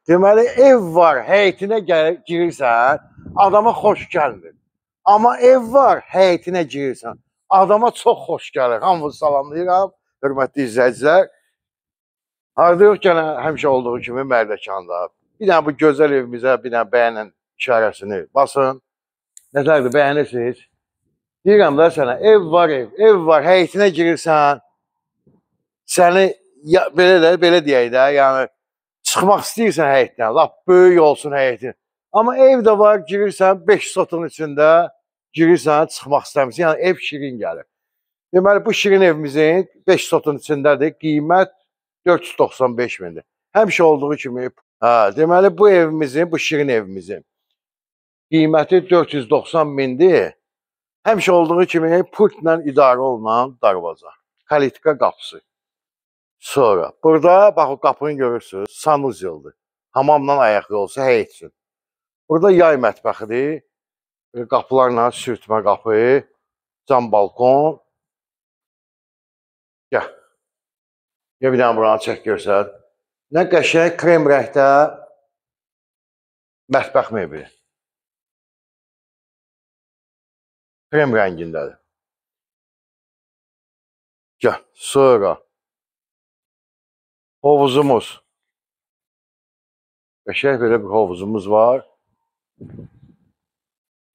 Deməli, ev var, həyətinə girirsən, adama xoş gəlmir. Amma ev var, həyətinə girirsən, adama çox xoş gəlir. Hamınızı salamlayıram, hörmətli izləyicilər. Hardayıq gənə həmişə olduğu kimi Mərdəkanda. Bir dənə bu gözəl evimizə bir dənə bəyənin işarəsini basın. Nətərdir, bəyənirsiniz? Deyirəm da sənə, ev var, həyətinə girirsən, səni belə deyək də, yəni çıxmaq istəyirsən həyətdən, lap böyük olsun həyətin. Amma ev də var, girirsən 5 sotun içində, girirsən, çıxmaq istəmirsən, yəni ev şirin gəlir. Deməli, bu şirin evimizin 5 sotun içindədir, qiymət 495 mindir. Həmişə olduğu kimi, deməli, bu evimizin, bu şirin evimizin qiyməti 490 mindir. Həmişə olduğu kimi pultla idarə olunan darvaza, kalitka qapısı. Sonra, burada, bax, o qapını görürsünüz, sanuzeldir. Hamamla ayaq yolsa həyət üçün. Burada yay mətbəxidir. Qapılarla sürtmə qapı, cam balkon. Gəl. Bir dənə buranı çək görsət. Nə qəşəng krem rəngdə mətbəx mebeli. Krem rəngindədir. Gəl. Sonra. Hovuzumuz. Qəşəng belə bir hovuzumuz var.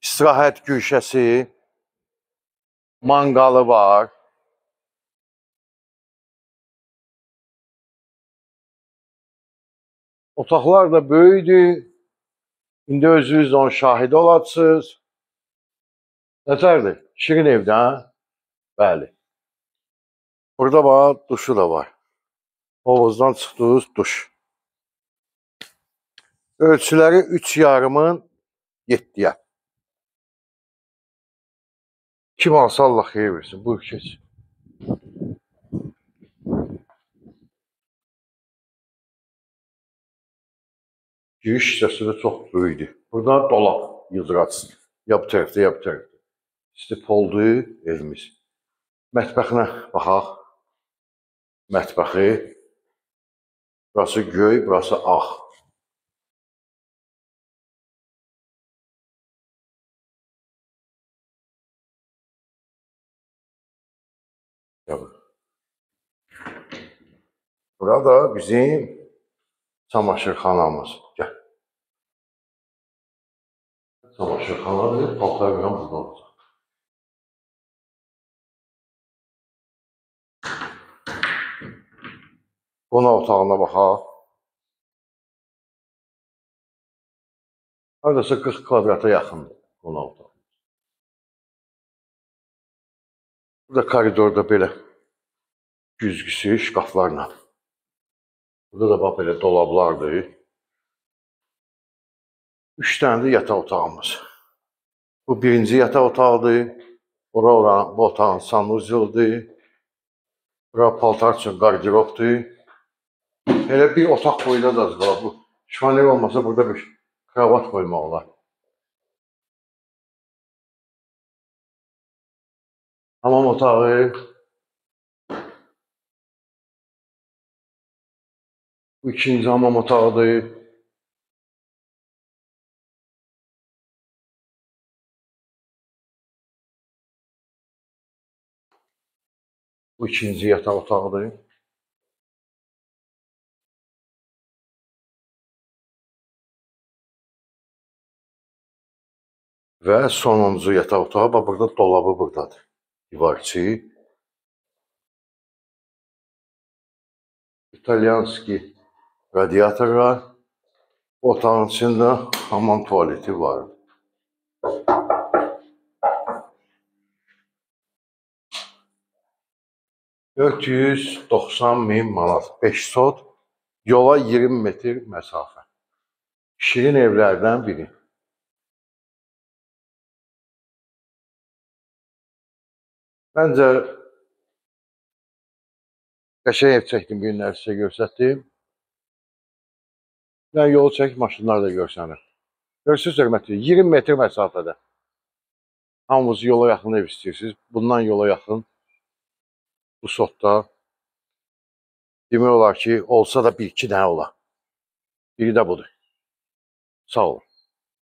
İstirahət güşəsi. Manqalı var. Otaqlar da böyükdür. İndi özünüz onun şahidi olacaksınız. Nətərdir? Şirin evdən. Bəli. Burada bax, duşu da var. Hovuzdan çıxdığınız duş. Ölçüləri 3,5-ın 7-yə. Kim alsa Allah xeyir versin. Buyur keç. Giriş hissəsi də çox böyükdür. Burada dolab yıldıracaq. Ya bu tərəfdə, ya bu tərəfdə. İstipoldur evimiz. Mətbəxinə baxaq. Mətbəxi. Burası göy, burası ağ. Burada bizim çamaşırxanamız. Gəl. Çamaşırxanadır, paltar yığan burada olacaq. Qonaq otağına baxaq. Haradasa 40 kvadrata yaxındır qonaq otağı. Burada koridorda belə güzgüsü, şkaflarla. Burada da bax belə dolablardır. 3 dənə də yataq otağımız. Bu birinci yataq otağıdır. Bu otağın sanuzeldir. Bura paltar üçün qardirobdur. Elə bir otaq boyunda da var. Bu şifaner olmasa burada bir kravat koymaq olar. Hamam otağı. Bu ikinci hamam otağıdır. Bu ikinci yataq otağıdır. Və sonuncu yataq otağı, bax burada dolabı buradadır. Divarçı. İtalyanski radiatorlar. Otağın içində hamam tuvaleti var. $490.000 manat. 5 sot. Yola 20 metr məsafə. Şirin evlərdən biri. Məncə qəşəng ev çəkdim, bir günləri sizə göstərdim. Yəni yolu çək, maşınlar da görsənir. Görürsünüz, hörmətli, 20 metr məsafədə. Hamınız yola yaxın ev istəyirsiniz. Bundan yola yaxın bu sotda demək olar ki, olsa da 1-2 dənə olar. Biri də budur. Sağ olun.